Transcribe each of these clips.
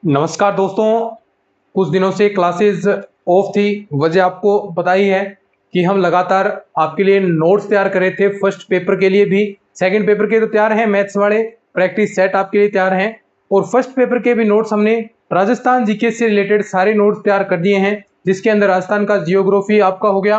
नमस्कार दोस्तों। कुछ दिनों से क्लासेस ऑफ थी। वजह आपको पता ही है कि हम लगातार आपके लिए नोट्स तैयार कर रहे थे। फर्स्ट पेपर के लिए भी, सेकंड पेपर के तो तैयार हैं, मैथ्स वाले प्रैक्टिस सेट आपके लिए तैयार हैं, और फर्स्ट पेपर के भी नोट्स हमने राजस्थान जीके से रिलेटेड सारे नोट्स तैयार कर दिए हैं, जिसके अंदर राजस्थान का जियोग्राफी आपका हो गया,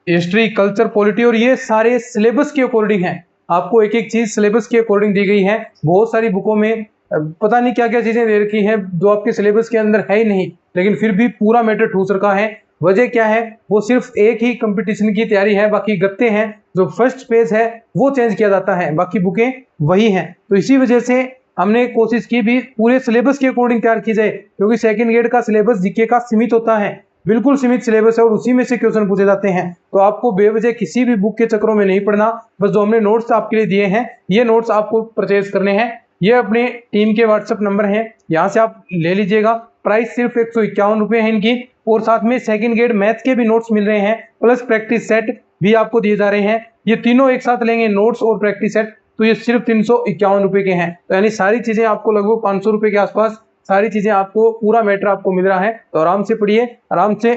हिस्ट्री, कल्चर, पॉलिटी, और ये सारे सिलेबस के अकॉर्डिंग है। आपको एक एक चीज सिलेबस के अकॉर्डिंग दी गई है। बहुत सारी बुकों में पता नहीं क्या क्या चीजें दे रखी हैं जो आपके सिलेबस के अंदर है ही नहीं, लेकिन फिर भी पूरा मैटर ठूस रखा है। वजह क्या है? वो सिर्फ एक ही कंपटीशन की तैयारी है, बाकी गत्ते हैं। जो फर्स्ट पेज है वो चेंज किया जाता है, बाकी बुकें वही हैं। तो इसी वजह से हमने कोशिश की भी पूरे सिलेबस के अकॉर्डिंग तैयार की जाए, क्योंकि सेकंड ग्रेड का सिलेबस जीके का सीमित होता है, बिल्कुल सीमित सिलेबस है, और उसी में से क्वेश्चन पूछे जाते हैं। तो आपको बेवजह किसी भी बुक के चक्रों में नहीं पड़ना। बस जो हमने नोट्स आपके लिए दिए हैं, ये नोट्स आपको परचेज करने हैं। ये अपने टीम के व्हाट्सएप नंबर हैं, यहाँ से आप ले लीजिएगा। प्राइस सिर्फ 151 रुपए है इनकी, और साथ में सेकंड ग्रेड मैथ के भी नोट्स मिल रहे हैं, प्लस प्रैक्टिस सेट भी आपको दिए जा रहे हैं। ये तीनों एक साथ लेंगे, नोट्स और प्रैक्टिस सेट, तो ये सिर्फ 351 रुपए के हैं। तो यानी सारी चीजें आपको लगभग 500 रुपए के आसपास सारी चीजें आपको, पूरा मैटर आपको मिल रहा है। तो आराम से पढ़िए, आराम से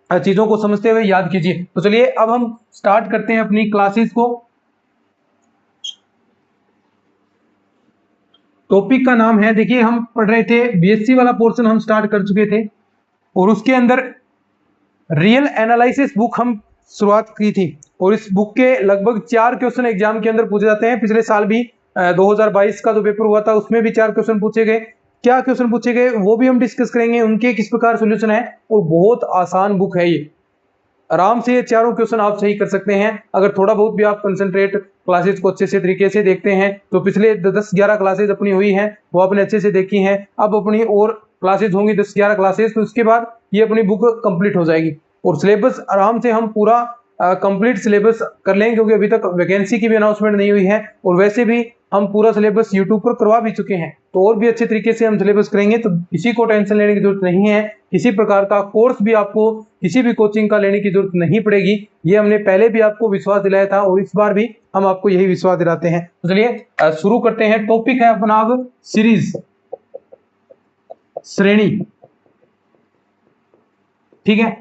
चीजों को समझते हुए याद कीजिए। तो चलिए अब हम स्टार्ट करते हैं अपनी क्लासेस को। टॉपिक का नाम है, देखिए हम पढ़ रहे थे बीएससी वाला पोर्शन हम स्टार्ट कर चुके थे, और उसके अंदर रियल एनालिसिस बुक हम शुरुआत की थी। और इस बुक के लगभग 4 क्वेश्चन एग्जाम के अंदर पूछे जाते हैं। पिछले साल भी 2022 का जो पेपर हुआ था उसमें भी 4 क्वेश्चन पूछे गए। क्या क्वेश्चन पूछे गए वो भी हम डिस्कस करेंगे, उनके किस प्रकार सोल्यूशन है। और बहुत आसान बुक है ये, आराम से ये चारों क्वेश्चन आप सही कर सकते हैं अगर थोड़ा बहुत भी आप कंसंट्रेट क्लासेस को अच्छे से तरीके से देखते हैं। तो पिछले 10-11 क्लासेस अपनी हुई हैं वो आपने अच्छे से देखी हैं। अब अपनी और क्लासेस होंगी 10-11 क्लासेस, तो उसके बाद ये अपनी बुक कंप्लीट हो जाएगी। और सिलेबस आराम से हम पूरा कंप्लीट सिलेबस कर लेंगे, क्योंकि अभी तक वैकेंसी की भी अनाउंसमेंट नहीं हुई है, और वैसे भी हम पूरा सिलेबस यूट्यूब पर करवा भी चुके हैं। तो और भी अच्छे तरीके से हम सिलेबस करेंगे, तो किसी को टेंशन लेने की जरूरत नहीं है। किसी प्रकार का कोर्स भी आपको किसी भी कोचिंग का लेने की जरूरत नहीं पड़ेगी। ये हमने पहले भी आपको विश्वास दिलाया था, और इस बार भी हम आपको यही विश्वास दिलाते हैं। तो चलिए शुरू करते हैं। टॉपिक है अपना अब सीरीज, श्रेणी। ठीक है,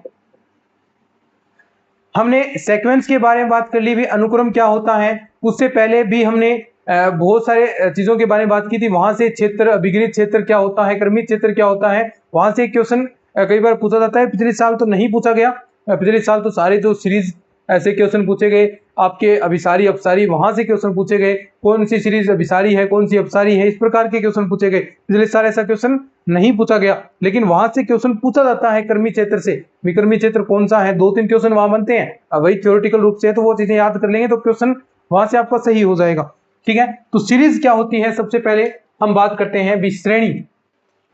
हमने सीक्वेंस के बारे में बात कर ली भी, अनुक्रम क्या होता है। उससे पहले भी हमने बहुत सारे चीजों के बारे में बात की थी। वहां से क्षेत्र, अभिगणित क्षेत्र क्या होता है, क्रमिक क्षेत्र क्या होता है, वहां से क्वेश्चन कई बार पूछा जाता है। पिछले साल तो नहीं पूछा गया, पिछले साल तो सारे जो सीरीज ऐसे क्वेश्चन पूछे गए। आपके अभिसारी अपसारी वहां से क्वेश्चन पूछे गए, कौन सी सीरीज अभिसारी है कौन सी अपसारी है, इस प्रकार के क्वेश्चन पूछे गए। पिछले साल ऐसा क्वेश्चन नहीं पूछा गया, लेकिन वहां से क्वेश्चन पूछा जाता है कर्मी क्षेत्र से। विक्रमी क्षेत्र कौन सा है, 2-3 क्वेश्चन वहां बनते हैं। अब वही थ्योरेटिकल रूप से है, तो वो चीजें याद कर लेंगे तो क्वेश्चन वहां से आपका सही हो जाएगा। ठीक है, तो सीरीज क्या होती है, सबसे पहले हम बात करते हैं श्रेणी।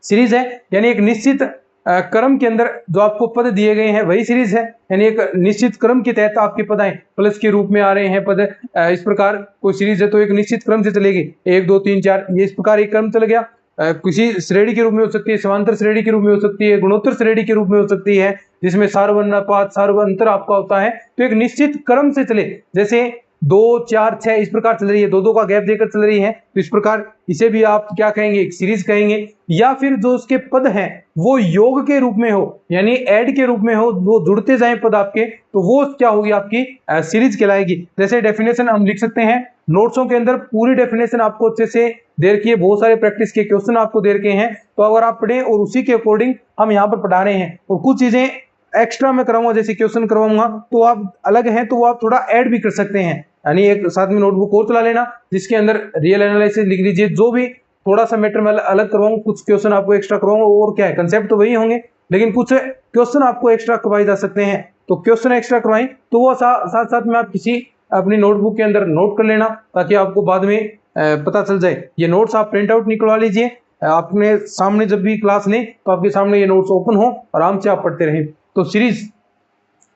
सीरीज है यानी एक निश्चित क्रम के अंदर जो आपको पद दिए गए हैं वही सीरीज है। यानी एक निश्चित क्रम के तहत आपके पद आए, प्लस के रूप में आ रहे हैं पद। इस प्रकार कोई सीरीज है तो एक निश्चित क्रम से चलेगी, 1 2 3 4, ये इस प्रकार एक क्रम चल गया। किसी श्रेणी के रूप में हो सकती है, समांतर श्रेणी के रूप में हो सकती है, गुणोत्तर श्रेणी के रूप में हो सकती है, जिसमें सार्ववर्णानुपात सार्वअंतर आपका होता है। तो एक निश्चित क्रम से चले, जैसे 2 4 6 इस प्रकार चल रही है, 2 का गैप देकर चल रही है, तो इस प्रकार इसे भी आप क्या कहेंगे, एक सीरीज कहेंगे। या फिर जो उसके पद हैं वो योग के रूप में हो, यानी ऐड के रूप में हो, वो जुड़ते जाए पद आपके, तो वो क्या होगी, आपकी सीरीज कहलाएगी। जैसे डेफिनेशन हम लिख सकते हैं, नोट्सों के अंदर पूरी डेफिनेशन आपको अच्छे से दे रखी है, बहुत सारे प्रैक्टिस के क्वेश्चन आपको दे रखे हैं। तो अगर आप पढ़ें और उसी के अकॉर्डिंग हम यहाँ पर पढ़ा रहे हैं, और कुछ चीजें एक्स्ट्रा में कराऊंगा, जैसे क्वेश्चन करवाऊंगा तो आप अलग हैं तो वो आप थोड़ा ऐड भी कर सकते हैं। यानी एक साथ में नोटबुक और चला लेना, जिसके अंदर रियल एनालिसिस लिख लीजिए। जो भी थोड़ा सा मैटर में अलग करवाऊंगा, कुछ क्वेश्चन आपको एक्स्ट्रा करवाऊंगा, और क्या है, कंसेप्ट तो वही होंगे, लेकिन कुछ क्वेश्चन आपको एक्स्ट्रा करवाए जा सकते हैं। तो क्वेश्चन एक्स्ट्रा करवाएं तो वो साथ साथ में आप किसी अपनी नोटबुक के अंदर नोट कर लेना, ताकि आपको बाद में पता चल जाए। ये नोट्स आप प्रिंट आउट निकलवा लीजिए, अपने सामने जब भी क्लास लें तो आपके सामने ये नोट्स ओपन हो, आराम से आप पढ़ते रहें। तो सीरीज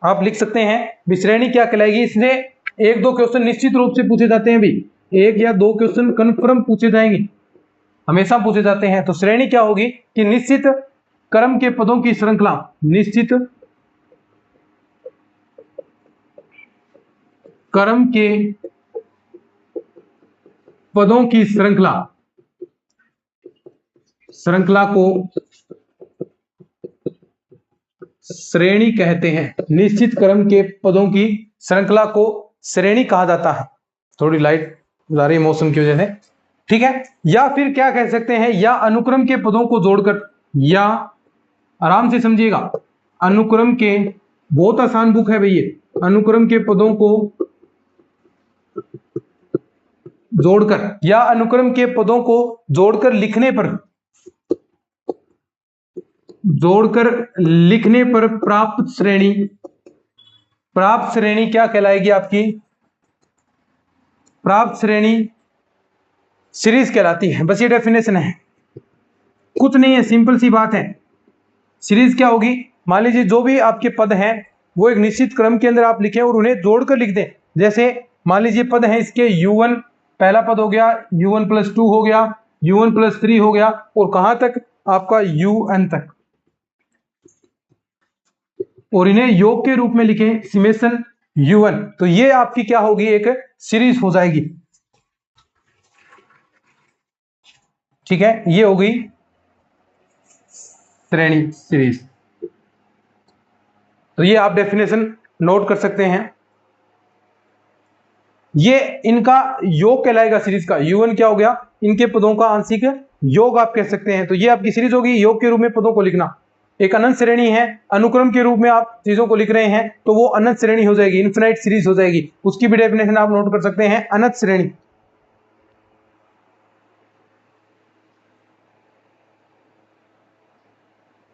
आप लिख सकते हैं। श्रेणी क्या कहलाएगी, इसने 1-2 क्वेश्चन निश्चित रूप से पूछे जाते हैं भी, 1 या 2 क्वेश्चन कन्फर्म पूछे जाएंगे, हमेशा पूछे जाते हैं। तो श्रेणी क्या होगी कि निश्चित क्रम के पदों की श्रृंखला, निश्चित क्रम के पदों की श्रृंखला, श्रृंखला को श्रेणी कहते हैं। निश्चित क्रम के पदों की श्रृंखला को श्रेणी कहा जाता है। थोड़ी लाइट जा रही है मौसम की वजह से, ठीक है। या फिर क्या कह सकते हैं, या अनुक्रम के पदों को जोड़कर, या आराम से समझिएगा, अनुक्रम के, बहुत आसान बुक है भैया, अनुक्रम के पदों को जोड़कर या अनुक्रम के पदों को जोड़कर लिखने पर प्राप्त श्रेणी क्या कहलाएगी आपकी? प्राप्त श्रेणी सीरीज कहलाती है। बस ये डेफिनेशन है, कुछ नहीं है, सिंपल सी बात है। सीरीज क्या होगी? मान लीजिए जो भी आपके पद हैं वो एक निश्चित क्रम के अंदर आप लिखें और उन्हें जोड़कर लिख दें। जैसे मान लीजिए पद है इसके u1 पहला पद हो गया, u1 + 2 हो गया, u1 + 3 हो गया, और कहां तक? आपका un तक, और इन्हें योग के रूप में लिखें, समेशन u1, तो ये आपकी क्या होगी? एक सीरीज हो जाएगी, ठीक है। ये हो गई श्रेणी, सीरीज। तो ये आप डेफिनेशन नोट कर सकते हैं। ये इनका योग कहलाएगा सीरीज का। u1 क्या हो गया? इनके पदों का आंशिक योग आप कह सकते हैं। तो ये आपकी सीरीज होगी। योग के रूप में पदों को लिखना, एक अनंत श्रेणी है, अनुक्रम के रूप में आप चीजों को लिख रहे हैं तो वो अनंत श्रेणी हो जाएगी, इन्फिनाइट सीरीज हो जाएगी। उसकी भी डेफिनेशन आप नोट कर सकते हैं, अनंत श्रेणी।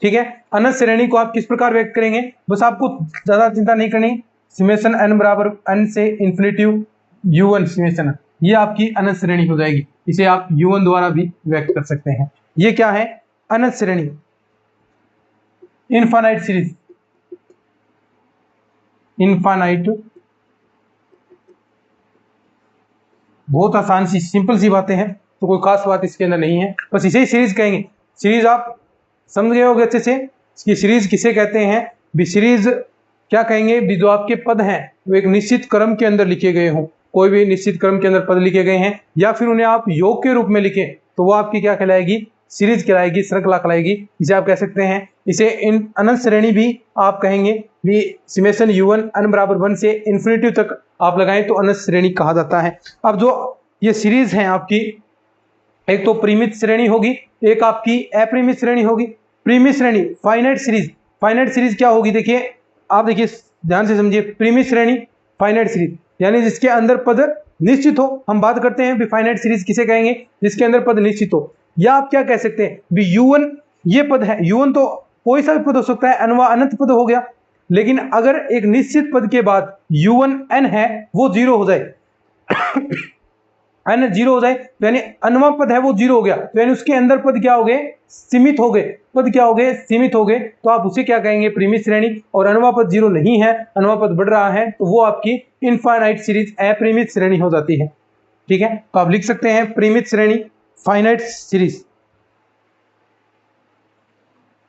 ठीक है, अनंत श्रेणी को आप किस प्रकार व्यक्त करेंगे? बस आपको ज्यादा चिंता नहीं करनी, समेशन n बराबर n से इन्फिनिटिव u1 समेशन, ये आपकी अनंत श्रेणी हो जाएगी। इसे आप u1 द्वारा भी व्यक्त कर सकते हैं। ये क्या है? अनंत श्रेणी, इनफाइनाइट सीरीज, इनफाइनाइट। बहुत आसान सी सिंपल सी बातें हैं, तो कोई खास बात इसके अंदर नहीं है, बस इसे ही सीरीज कहेंगे। सीरीज आप समझ गए होगे अच्छे से। इसकी सीरीज किसे कहते हैं? भी सीरीज क्या कहेंगे? भी जो आपके पद हैं वो एक निश्चित क्रम के अंदर लिखे गए हों, कोई भी निश्चित क्रम के अंदर पद लिखे गए हैं, या फिर उन्हें आप योग के रूप में लिखें, तो वो आपकी क्या कहलाएगी? सीरीज कहलाएगी, श्रृंखला कहलाएगी। इसे आप कह सकते हैं, इसे इन अनंत श्रेणी भी आप कहेंगे। भी समेशन u1 n बराबर 1 से इन्फिनिटिव तक आप लगाएं तो अनंत श्रेणी कहा जाता है। अब जो ये सीरीज है आपकी, एक तो परिमित श्रेणी होगी, एक आपकी अपरिमित श्रेणी होगी। परिमित श्रेणी फाइनाइट सीरीज, फाइनाइट सीरीज क्या होगी? देखिए आप, देखिए ध्यान से समझिए, परिमित श्रेणी फाइनाइट सीरीज यानी जिसके अंदर पद निश्चित हो। हम बात करते हैं भी फाइनाइट सीरीज किसे कहेंगे? जिसके अंदर पद निश्चित हो। या आप क्या कह सकते हैं भी u1 ये पद है, u1 तो कोई सा भी पद हो सकता है, अनवा अनंत पद हो गया, लेकिन अगर एक निश्चित पद के बाद u1 n है वो 0 हो जाए n 0 हो जाए तो यानी अनवा पद है वो 0 हो गया, तो यानी उसके अंदर पद क्या हो गए? सीमित हो गए। पद क्या हो गए? सीमित हो गए। तो आप उसे क्या कहेंगे? परिमित श्रेणी। और अनवा पद 0 नहीं है, अनवा पद बढ़ रहा है, तो वो आपकी इनफाइनाइट सीरीज, अपरिमित श्रेणी हो जाती है। ठीक है, तो आप लिख सकते हैं परिमित श्रेणी, फाइनाइट सीरीज।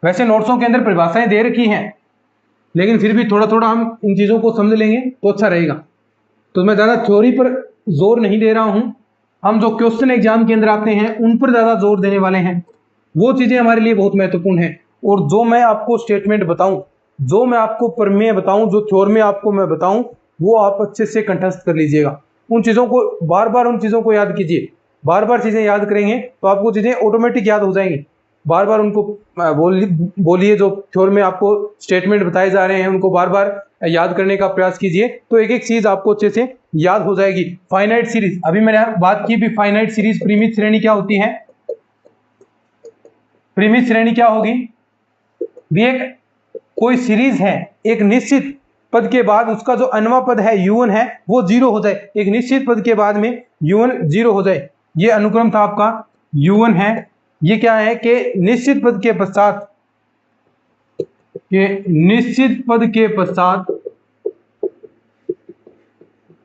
वैसे नोट्सों के अंदर परिभाषाएं दे रखी हैं, लेकिन फिर भी थोड़ा थोड़ा हम इन चीजों को समझ लेंगे तो अच्छा रहेगा। तो मैं ज्यादा थ्योरी पर जोर नहीं दे रहा हूं, हम जो क्वेश्चन एग्जाम के अंदर आते हैं उन पर ज्यादा जोर देने वाले हैं। वो चीजें हमारे लिए बहुत महत्वपूर्ण है। और जो मैं आपको स्टेटमेंट बताऊं, जो मैं आपको प्रमेय बताऊं, जो थ्योरम आपको मैं बताऊं, वो आप अच्छे से कंठस्थ कर लीजिएगा। उन चीजों को बार बार, उन चीजों को याद कीजिए। बार बार चीजें याद करेंगे तो आपको चीजें ऑटोमेटिक याद हो जाएंगी। बार बार उनको बोलिए, जो थ्योरम में आपको स्टेटमेंट बताए जा रहे हैं उनको बार बार याद करने का प्रयास कीजिए, तो एक एक चीज आपको अच्छे से याद हो जाएगी। फाइनाइट सीरीज, अभी मैंने बात की भी फाइनाइट सीरीज, परिमित श्रेणी क्या होती है? परिमित श्रेणी क्या होगी? भी एक कोई सीरीज है, एक निश्चित पद के बाद उसका जो अनवा पद है u1 है वो 0 हो जाए। एक निश्चित पद के बाद में u1 0 हो जाए, ये अनुक्रम था आपका u1 है। ये क्या है कि निश्चित पद के पश्चात, निश्चित पद के पश्चात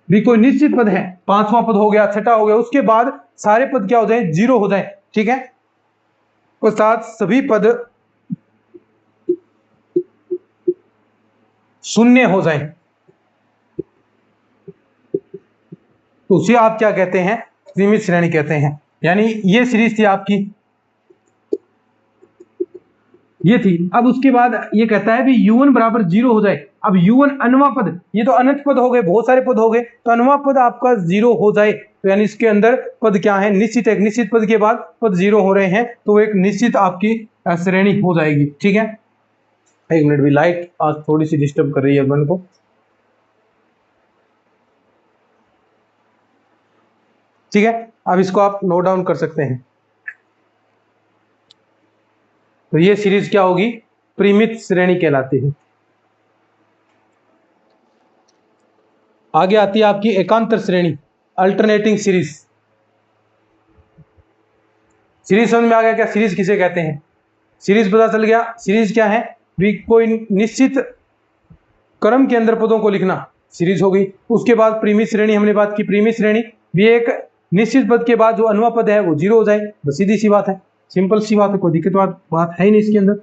भी कोई निश्चित पद है, पांचवा पद हो गया, छठा हो गया, उसके बाद सारे पद क्या हो जाए? 0 हो जाए। ठीक है, पश्चात सभी पद शून्य हो जाए, तो उसे आप क्या कहते हैं? सीमित श्रेणी कहते हैं। यानी ये सीरीज थी आपकी ये थी। अब उसके बाद ये कहता है भी u1 बराबर 0 हो जाए। अब u1 अनवा पद, ये तो अनंत पद हो गए, बहुत सारे पद हो गए, तो अनवा पद आपका 0 हो जाए तो यानी इसके अंदर पद क्या है, निश्चित। एक निश्चित पद के बाद पद 0 हो रहे हैं तो एक निश्चित आपकी श्रेणी हो जाएगी। ठीक है, एक मिनट भी, लाइट आज थोड़ी सी डिस्टर्ब कर रही है अपन को। ठीक है, अब इसको आप नोट डाउन कर सकते हैं। तो ये सीरीज क्या होगी, परिमित श्रेणी कहलाती है। आगे आती है आपकी एकांतर श्रेणी, अल्टरनेटिंग सीरीज। सीरीज समझ में आ गया क्या, सीरीज किसे कहते हैं, सीरीज पता चल गया। सीरीज क्या है भी, कोई निश्चित क्रम के अंदर पदों को लिखना, सीरीज हो गई। उसके बाद परिमित श्रेणी हमने बात की, परिमित श्रेणी भी एक निश्चित पद के बाद जो अनवा पद है वो 0 हो जाए, बस सीधी सी बात है, सिंपल सी बात है, कोई दिक्कत बात है ही नहीं इसके अंदर।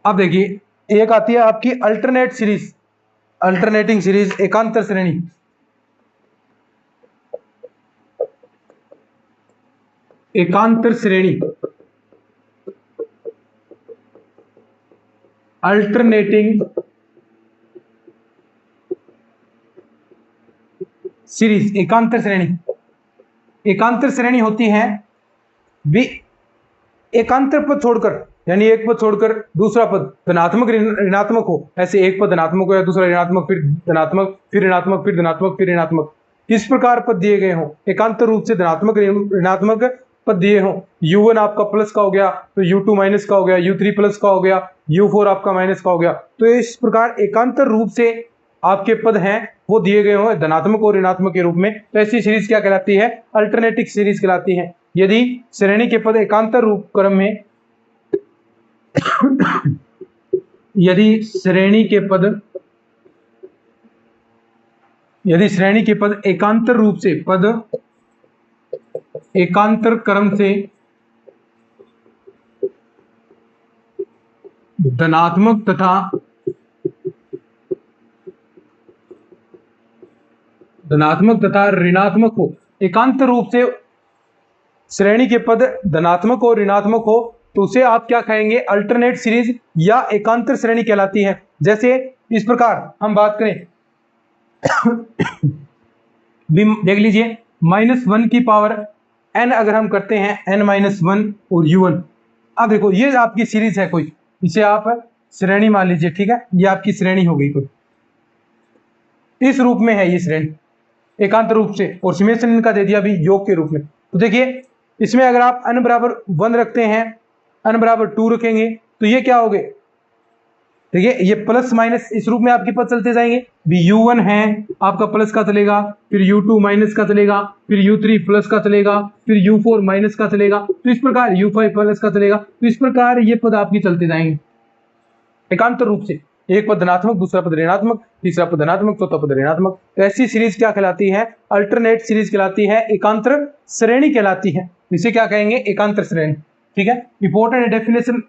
अब देखिए एक आती है आपकी अल्टरनेट सीरीज, अल्टरनेटिंग सीरीज, एकांतर श्रेणी। एकांतर श्रेणी, अल्टरनेटिंग सीरीज, एकांतर श्रेणी। एकांतर श्रेणी होती है भी एकांतर पद छोड़कर, यानी एक पद छोड़कर दूसरा पद धनात्मक ऋणात्मक हो, ऐसे एक पद धनात्मक हो या दूसरा ऋणात्मक, फिर धनात्मक, फिर ऋणात्मक, फिर धनात्मक, फिर ऋणात्मक, इस प्रकार पद दिए गए हों, एकांतर रूप से धनात्मक ऋणात्मक पद दिए हों। u1 आपका प्लस का हो गया तो u2 माइनस का हो गया, u3 प्लस का हो गया, u4 आपका माइनस का हो गया। तो इस प्रकार एकांतर रूप से आपके पद हैं वो दिए गए हों धनात्मक और ऋणात्मक के रूप में, तो ऐसी सीरीज क्या कहलाती है, अल्टरनेटिव सीरीज कहलाती है। यदि श्रेणी के पद एकांतर रूप क्रम में यदि श्रेणी के पद एकांतर रूप से, पद एकांतर क्रम से धनात्मक तथा ऋणात्मक हो, एकांतर रूप से श्रेणी के पद धनात्मक और ऋणात्मक हो, तो उसे आप क्या कहेंगे, अल्टरनेट सीरीज या एकांतर श्रेणी कहलाती है। जैसे इस प्रकार हम बात करें देख लीजिए, -1 की पावर n अगर हम करते हैं n-1 और u1। अब देखो ये आपकी सीरीज है कोई, इसे आप श्रेणी मान लीजिए, ठीक है, ये आपकी श्रेणी हो गई कोई, इस रूप में है ये श्रेणी एकांतर रूप से, और समेशन इनका दे दिया अभी योग के रूप में। तो देखिए इसमें अगर आप n बराबर 1 रखते हैं, n बराबर 2 रखेंगे तो ये क्या हो गए, देखिए ये प्लस माइनस इस रूप में आपके पद चलते जाएंगे। भी u1 है आपका प्लस का चलेगा, फिर u2 माइनस का चलेगा, फिर u3 प्लस का चलेगा, फिर u4 माइनस का चलेगा, तो इस प्रकार u5 प्लस का चलेगा। तो इस प्रकार ये पद आपके चलते जाएंगे एकांतर रूप से, एक पद धनात्मक, दूसरा पद ऋणात्मक, तीसरा पद धनात्मक, चौथा पद ऋणात्मक। तो ऐसी सीरीज क्या कहलाती है, अल्टरनेट सीरीज कहलाती है, एकांतर श्रेणी कहलाती है। इसे क्या कहेंगे, एकांतर श्रेणी। ठीक है, इंपॉर्टेंट डेफिनेशन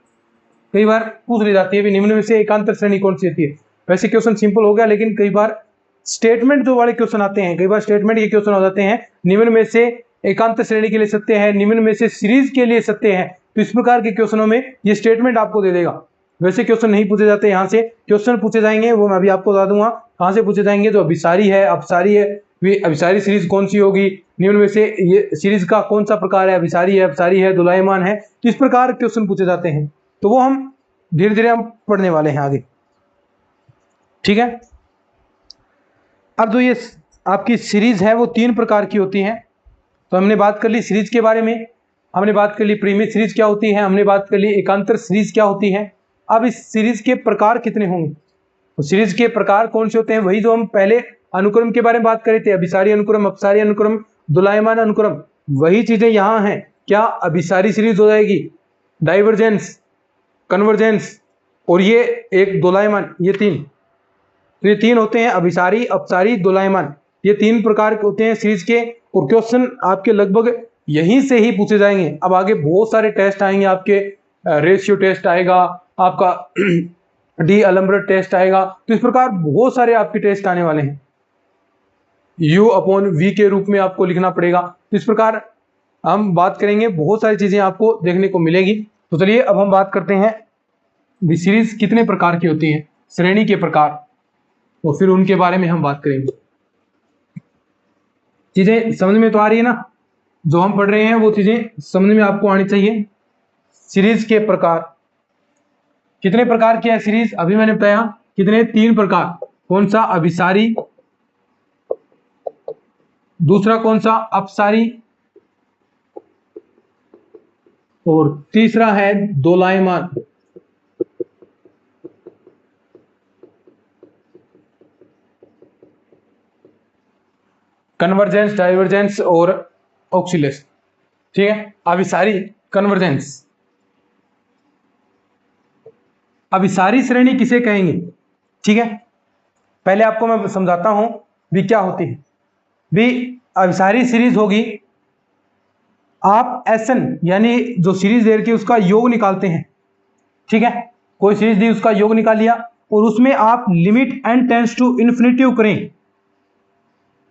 कई बार पूछ ली जाती है, निम्न में से एकांतर श्रेणी कौन सी होती है। वैसे क्वेश्चन सिंपल हो गया, लेकिन कई बार स्टेटमेंट जो वाले क्वेश्चन आते हैं, कई बार स्टेटमेंट के क्वेश्चन हो जाते हैं, निम्न में से एकांतर श्रेणी के लिए सत्य है, निम्न में से सीरीज के लिए सत्य है। तो इस प्रकार के क्वेश्चनों में ये स्टेटमेंट आपको दे देगा। वैसे क्वेश्चन नहीं पूछे जाते, यहाँ से क्वेश्चन पूछे जाएंगे, वो मैं अभी आपको बता दूंगा कहाँ से पूछे जाएंगे। जो अभिसारी है, अपसारी है, वे अभिसारी सीरीज कौन सी होगी, निम्न में से ये सीरीज का कौन सा प्रकार है, अभिसारी है, अपसारी है, दोलायमान है, इस प्रकार क्वेश्चन पूछे जाते हैं। तो वो हम धीरे धीरे हम पढ़ने वाले हैं आगे। ठीक है, अब जो ये आपकी सीरीज है वो 3 प्रकार की होती है। तो हमने बात कर ली सीरीज के बारे में, हमने बात कर ली परिमित सीरीज क्या होती है, हमने बात कर ली एकांतर सीरीज क्या होती है। अब इस सीरीज के प्रकार कितने होंगे, तो सीरीज के प्रकार कौन से होते हैं, वही जो हम पहले अनुक्रम के बारे में बात करे थे, अभिसारी अनुक्रम, अपसारी अनुक्रम, दोलायमान अनुक्रम, वही चीजें यहाँ हैं। क्या अभिसारी सीरीज हो जाएगी, डाइवर्जेंस, कन्वर्जेंस और ये एक दोलायमान, ये 3, तो ये 3 होते हैं, अभिसारी, अपसारी, दोलायमान, ये 3 प्रकार के होते हैं सीरीज के। और क्वेश्चन आपके लगभग यहीं से ही पूछे जाएंगे। अब आगे बहुत सारे टेस्ट आएंगे आपके, रेशियो टेस्ट आएगा आपका, डी अलम्बर्ट टेस्ट आएगा, तो इस प्रकार बहुत सारे आपके टेस्ट आने वाले हैं। u अपॉन v के रूप में आपको लिखना पड़ेगा। तो इस प्रकार हम बात करेंगे, बहुत सारी चीजें आपको देखने को मिलेगी। तो चलिए अब हम बात करते हैं भी सीरीज कितने प्रकार की होती है, श्रेणी के प्रकार, और फिर उनके बारे में हम बात करेंगे। चीजें समझ में तो आ रही है ना, जो हम पढ़ रहे हैं वो चीजें समझ में आपको आनी चाहिए। सीरीज के प्रकार, कितने प्रकार की है सीरीज, अभी मैंने बताया कितने, 3 प्रकार। कौन सा, अभिसारी, दूसरा कौन सा, अपसारी, और तीसरा है दोलायमान। कन्वर्जेंस, डाइवर्जेंस और ऑक्सीलेशन। ठीक है, अभिसारी, कन्वर्जेंस। अभिसारी श्रेणी किसे कहेंगे, ठीक है, पहले आपको मैं समझाता हूं भी क्या होती है। भी अभिसारी सीरीज होगी, आप एसन यानी जो सीरीज दे रखी है उसका योग निकालते हैं। ठीक है, कोई सीरीज दी उसका योग निकाल लिया और उसमें आप limit n tends to infinitive करें,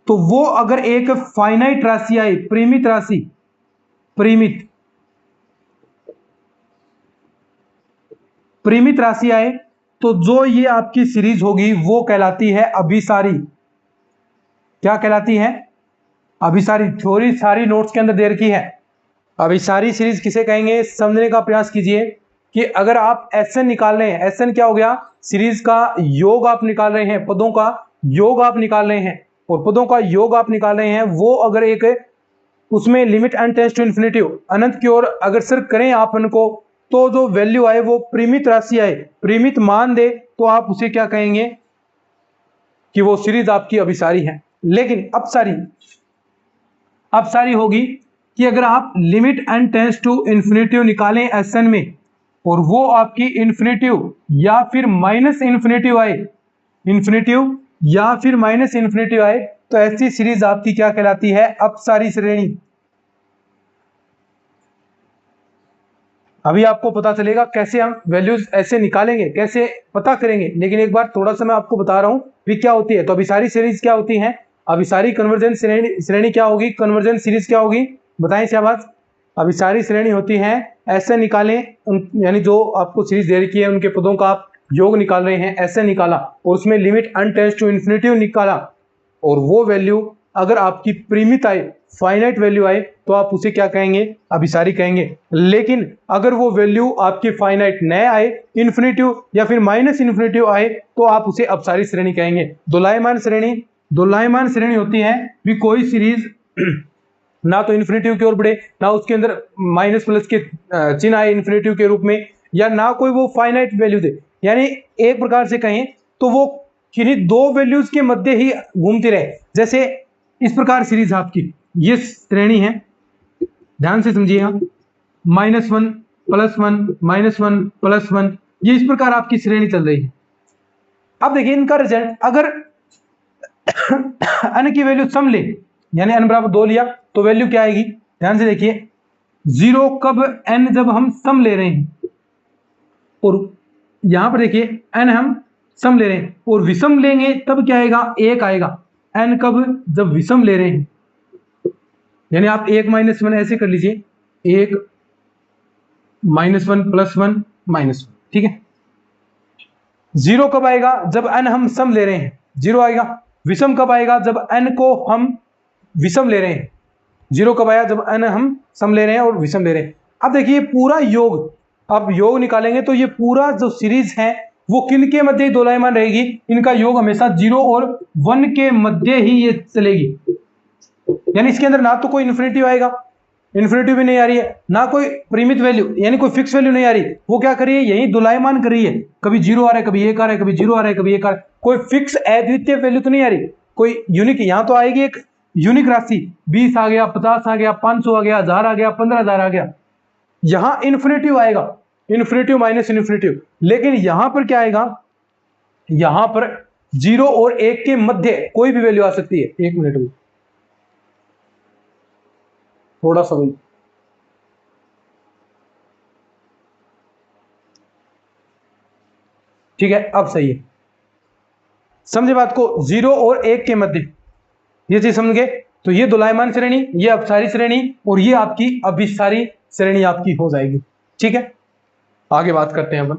तो वो अगर एक फाइनाइट राशि आए, परिमित राशि, परिमित राशि आए, तो जो ये आपकी सीरीज होगी वो कहलाती है अभिसारी। क्या कहलाती है, अभिसारी। थ्योरी सारी नोट्स के अंदर दे रखी है। अभिसारी सीरीज किसे कहेंगे, समझने का प्रयास कीजिए कि अगर आप एसएन निकाल रहे हैं, एसएन क्या हो गया, सीरीज का योग आप निकाल रहे हैं, पदों का योग आप निकाल रहे हैं, और पदों का योग आप निकाल रहे हैं, वो अगर एक उसमें limit n tends to infinitive, अनंत की ओर अगर सर करें आप उनको, तो जो वैल्यू आए वो परिमित राशि आए, परिमित मान दे, तो आप उसे क्या कहेंगे कि वो सीरीज आपकी अभिसारी है। लेकिन अपसारी होगी कि अगर आप limit n tends to infinitive निकालें एसएन में, और वो आपकी इन्फिनिटिव या फिर माइनस इन्फिनिटिव आए, इन्फिनिटिव या फिर माइनस इन्फिनिटिव आए, तो ऐसी सीरीज आपकी क्या कहलाती है, अपसारी श्रेणी। अभी आपको पता चलेगा कैसे हम वैल्यूज ऐसे निकालेंगे, कैसे पता करेंगे, लेकिन एक बार थोड़ा सा मैं आपको बता रहा हूं भी क्या होती है। तो अभिसारी सीरीज क्या होती है, अभिसारी कन्वर्जेंस श्रेणी क्या होगी, कन्वर्जेंस सीरीज क्या होगी, बताएं शाबाश। अभिसारी श्रेणी होती है, ऐसे निकालें यानी जो आपको सीरीज दे रखी है उनके पदों का आप योग निकाल रहे हैं, ऐसे निकाला और उसमें limit n tends to infinitive निकाला, और वो वैल्यू अगर आपकी परिमित आए, फाइनाइट वैल्यू आए, तो आप उसे क्या कहेंगे, अभिसारी कहेंगे। लेकिन अगर वो वैल्यू आपकी फाइनाइट न आए, इन्फिनिटिव या फिर माइनस इन्फिनिटिव आए, तो आप उसे अपसारी श्रेणी कहेंगे। दोलायमान श्रेणी, दोलायमान श्रेणी होती है भी कोई सीरीज ना तो इन्फिनिटिव की ओर बढ़े, ना उसके अंदर माइनस प्लस के चिन्ह आए इन्फिनिटिव के रूप में, या ना कोई वो फाइनाइट वैल्यू दे, यानी एक प्रकार से कहें तो वो किन्हीं दो वैल्यूज के मध्य ही घूमती रहे। जैसे इस प्रकार सीरीज आपकी ये श्रेणी है, ध्यान से समझिएगा, -1 +1 -1 +1, ये इस प्रकार आपकी श्रेणी चल रही है। अब देखिए इनका रिजल्ट अगर n की वैल्यू सम ले, यानी n बराबर 2 लिया, तो वैल्यू क्या आएगी, ध्यान से देखिए, 0 कब, n जब हम सम ले रहे हैं, और यहां पर देखिए n हम सम ले रहे हैं, और विषम लेंगे तब क्या आएगा, 1 आएगा। n कब, जब विषम ले रहे हैं, यानी आप 1 -1 ऐसे कर लीजिए, 1 -1 +1 -1, ठीक है। 0 कब आएगा, जब n हम सम ले रहे हैं, 0 आएगा। विषम कब आएगा, जब n को हम विषम ले रहे हैं, 0 कब आया, जब n हम सम ले रहे हैं और विषम ले रहे हैं। अब देखिए पूरा योग, अब योग निकालेंगे तो ये पूरा जो सीरीज है वो किन के मध्य दोलायमान रहेगी, इनका योग हमेशा 0 और 1 के मध्य ही ये चलेगी, यानी इसके अंदर ना तो कोई इन्फिनिटिव आएगा, इन्फिनिटिव भी नहीं आ रही है, ना कोई परिमित वैल्यू यानी कोई फिक्स वैल्यू नहीं आ रही, वो क्या कर रही है, यही दोलायमान कर रही है, कभी 0 आ रहा है, कभी 1 आ रहा है, कभी 0 आ रहा है, कभी 1 आ रहा है, कोई फिक्स अद्वितीय वैल्यू तो नहीं आ रही, कोई यूनिक, यहां तो आएगी एक यूनिक राशि, 20 आ गया, 50 आ गया, 500 आ गया, 1000 आ गया, 15,000 आ गया, यहां इन्फिनिटिव आएगा, इन्फिनिटिव माइनस इन्फिनिटिव। लेकिन यहां पर क्या आएगा, यहां पर 0 और 1 के मध्य कोई भी वैल्यू आ सकती है। एक मिनट में थोड़ा सा वही, ठीक है, अब सही है, समझे बात को, 0 और 1 के मध्य, ये चीज समझ गए। तो ये दोलायमान श्रेणी, ये अपसारी श्रेणी, और ये आपकी अभिसारी श्रेणी आपकी हो जाएगी। ठीक है, आगे बात करते हैं अपन।